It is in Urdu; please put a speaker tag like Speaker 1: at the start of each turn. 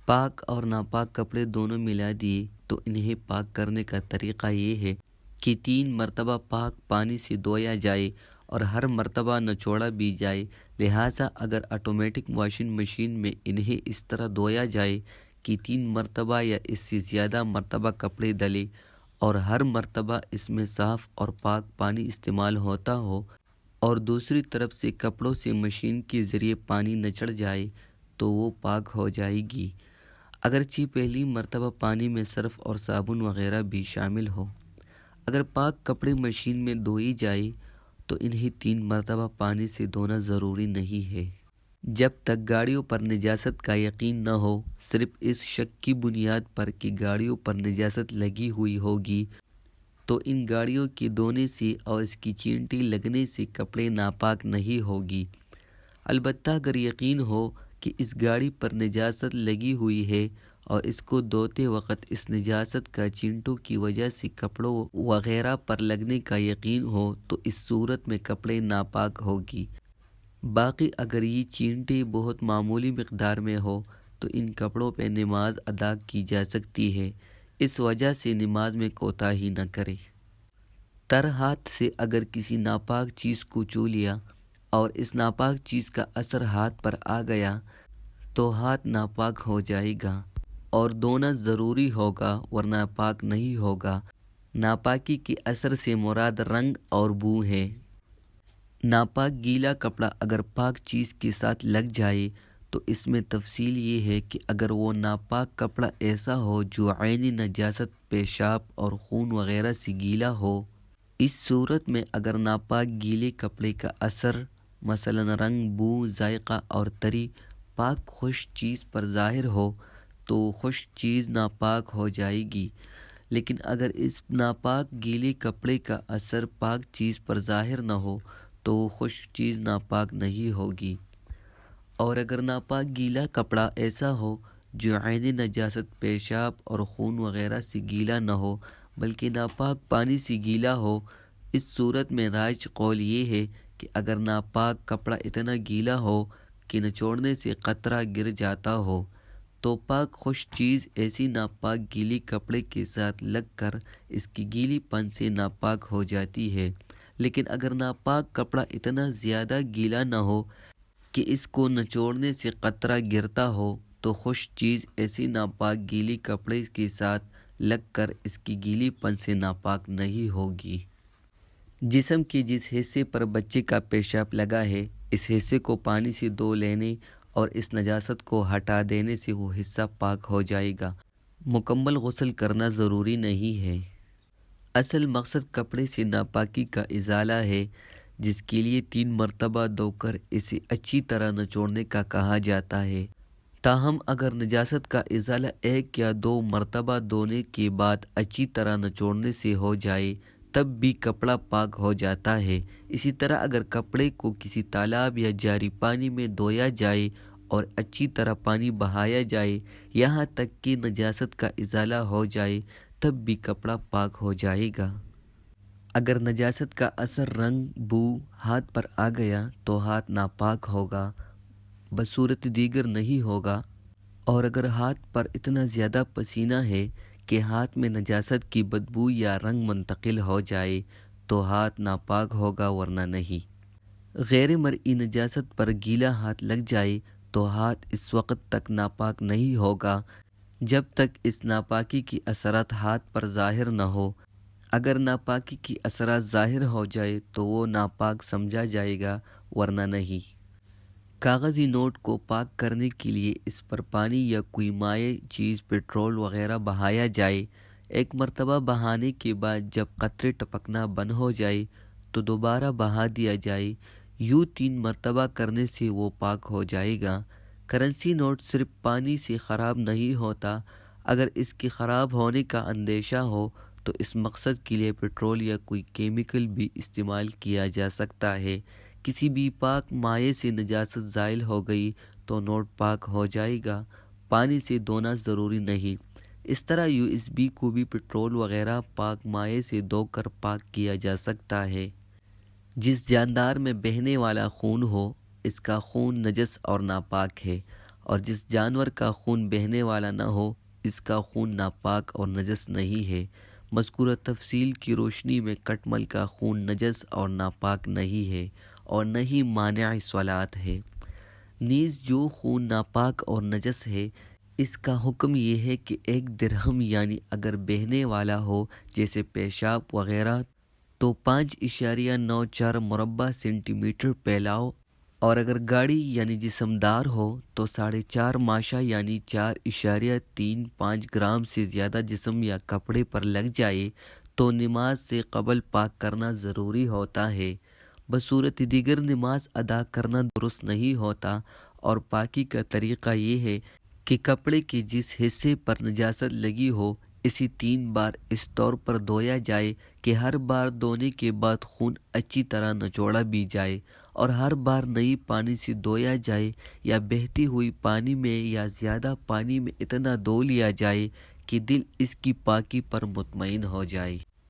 Speaker 1: پاک اور ناپاک کپڑے دونوں ملا دیے تو انہیں پاک کرنے کا طریقہ یہ ہے کہ 3 مرتبہ پاک پانی سے دھویا جائے اور ہر مرتبہ نچوڑا بھی جائے۔ لہٰذا اگر آٹومیٹک واشنگ مشین میں انہیں اس طرح دھویا جائے کہ 3 مرتبہ یا اس سے زیادہ مرتبہ کپڑے دھلے اور ہر مرتبہ اس میں صاف اور پاک پانی استعمال ہوتا ہو، اور دوسری طرف سے کپڑوں سے مشین کے ذریعے پانی نچڑ جائے تو وہ پاک ہو جائے گی، اگرچہ پہلی مرتبہ پانی میں سرف اور صابن وغیرہ بھی شامل ہو۔ اگر پاک کپڑے مشین میں دھوئی جائے تو انہیں 3 مرتبہ پانی سے دھونا ضروری نہیں ہے۔ جب تک گاڑیوں پر نجاست کا یقین نہ ہو، صرف اس شک کی بنیاد پر کہ گاڑیوں پر نجاست لگی ہوئی ہوگی، تو ان گاڑیوں کے دھونے سے اور اس کی چینٹی لگنے سے کپڑے ناپاک نہیں ہوگی۔ البتہ اگر یقین ہو کہ اس گاڑی پر نجاست لگی ہوئی ہے اور اس کو دھوتے وقت اس نجاست کا چینٹوں کی وجہ سے کپڑوں وغیرہ پر لگنے کا یقین ہو تو اس صورت میں کپڑے ناپاک ہوگی۔ باقی اگر یہ چینٹیں بہت معمولی مقدار میں ہو تو ان کپڑوں پہ نماز ادا کی جا سکتی ہے، اس وجہ سے نماز میں کوتاہی نہ کرے۔ تر ہاتھ سے اگر کسی ناپاک چیز کو چھو لیا اور اس ناپاک چیز کا اثر ہاتھ پر آ گیا تو ہاتھ ناپاک ہو جائے گا اور دھونا ضروری ہوگا ورنہ پاک نہیں ہوگا۔ ناپاکی کے اثر سے مراد رنگ اور بو ہے۔ ناپاک گیلا کپڑا اگر پاک چیز کے ساتھ لگ جائے تو اس میں تفصیل یہ ہے کہ اگر وہ ناپاک کپڑا ایسا ہو جو عینی نجاست، پیشاب اور خون وغیرہ سے گیلا ہو، اس صورت میں اگر ناپاک گیلے کپڑے کا اثر مثلا رنگ، بو، ذائقہ اور تری پاک خشک چیز پر ظاہر ہو تو خشک چیز ناپاک ہو جائے گی، لیکن اگر اس ناپاک گیلے کپڑے کا اثر پاک چیز پر ظاہر نہ ہو تو وہ خشک چیز ناپاک نہیں ہوگی۔ اور اگر ناپاک گیلا کپڑا ایسا ہو جو عینی نجاست، پیشاب اور خون وغیرہ سے گیلا نہ ہو بلکہ ناپاک پانی سے گیلا ہو، اس صورت میں رائج قول یہ ہے کہ اگر ناپاک کپڑا اتنا گیلا ہو کہ نچوڑنے سے قطرہ گر جاتا ہو تو پاک خشک چیز ایسی ناپاک گیلی کپڑے کے ساتھ لگ کر اس کی گیلی پن سے ناپاک ہو جاتی ہے، لیکن اگر ناپاک کپڑا اتنا زیادہ گیلا نہ ہو کہ اس کو نچوڑنے سے قطرہ گرتا ہو تو خشک چیز ایسی ناپاک گیلی کپڑے کے ساتھ لگ کر اس کی گیلی پن سے ناپاک نہیں ہوگی۔ جسم کے جس حصے پر بچے کا پیشاب لگا ہے، اس حصے کو پانی سے دھو لینے اور اس نجاست کو ہٹا دینے سے وہ حصہ پاک ہو جائے گا۔ مکمل غسل کرنا ضروری نہیں ہے۔ اصل مقصد کپڑے سے ناپاکی کا ازالہ ہے، جس کے لیے 3 مرتبہ دھو کر اسے اچھی طرح نچوڑنے کا کہا جاتا ہے۔ تاہم اگر نجاست کا ازالہ 1 یا 2 مرتبہ دھونے کے بعد اچھی طرح نچوڑنے سے ہو جائے تب بھی کپڑا پاک ہو جاتا ہے۔ اسی طرح اگر کپڑے کو کسی تالاب یا جاری پانی میں دھویا جائے اور اچھی طرح پانی بہایا جائے یہاں تک کہ نجاست کا ازالہ ہو جائے تب بھی کپڑا پاک ہو جائے گا۔ اگر نجاست کا اثر رنگ، بو ہاتھ پر آ گیا تو ہاتھ ناپاک ہوگا، بصورت دیگر نہیں ہوگا، اور اگر ہاتھ پر اتنا زیادہ پسینہ ہے کہ ہاتھ میں نجاست کی بدبو یا رنگ منتقل ہو جائے تو ہاتھ ناپاک ہوگا ورنہ نہیں۔ غیر مرئی نجاست پر گیلا ہاتھ لگ جائے تو ہاتھ اس وقت تک ناپاک نہیں ہوگا جب تک اس ناپاکی کی اثرات ہاتھ پر ظاہر نہ ہو۔ اگر ناپاکی کی اثرات ظاہر ہو جائے تو وہ ناپاک سمجھا جائے گا ورنہ نہیں۔ کاغذی نوٹ کو پاک کرنے کے لیے اس پر پانی یا کوئی مائع چیز، پٹرول وغیرہ بہایا جائے۔ 1 مرتبہ بہانے کے بعد جب قطرے ٹپکنا بند ہو جائے تو دوبارہ بہا دیا جائے۔ یوں 3 مرتبہ کرنے سے وہ پاک ہو جائے گا۔ کرنسی نوٹ صرف پانی سے خراب نہیں ہوتا، اگر اس کے خراب ہونے کا اندیشہ ہو تو اس مقصد کے لیے پٹرول یا کوئی کیمیکل بھی استعمال کیا جا سکتا ہے۔ کسی بھی پاک مائع سے نجاست زائل ہو گئی تو نوٹ پاک ہو جائے گا، پانی سے دھونا ضروری نہیں۔ اس طرح USB کو بھی پٹرول وغیرہ پاک مائع سے دھو کر پاک کیا جا سکتا ہے۔ جس جاندار میں بہنے والا خون ہو، اس کا خون نجس اور ناپاک ہے، اور جس جانور کا خون بہنے والا نہ ہو اس کا خون ناپاک اور نجس نہیں ہے۔ مذکورہ تفصیل کی روشنی میں کٹمل کا خون نجس اور ناپاک نہیں ہے اور نہ ہی مانع صلاۃ ہے۔ نیز جو خون ناپاک اور نجس ہے اس کا حکم یہ ہے کہ 1 درہم یعنی اگر بہنے والا ہو جیسے پیشاب وغیرہ تو 5.94 مربع سینٹی میٹر پھیلاؤ، اور اگر گاڑی یعنی جسمدار ہو تو 4.5 ماشا یعنی 4.35 گرام سے زیادہ جسم یا کپڑے پر لگ جائے تو نماز سے قبل پاک کرنا ضروری ہوتا ہے۔ بصورت دیگر نماز ادا کرنا درست نہیں ہوتا، اور پاکی کا طریقہ یہ ہے کہ کپڑے کے جس حصے پر نجاست لگی ہو اسے 3 بار اس طور پر دھویا جائے کہ ہر بار دھونے کے بعد خون اچھی طرح نچوڑا بھی جائے، اور ہر بار نئی پانی سے دھویا جائے یا بہتی ہوئی پانی میں یا زیادہ پانی میں اتنا دھو لیا جائے کہ دل اس کی پاکی پر مطمئن ہو جائے۔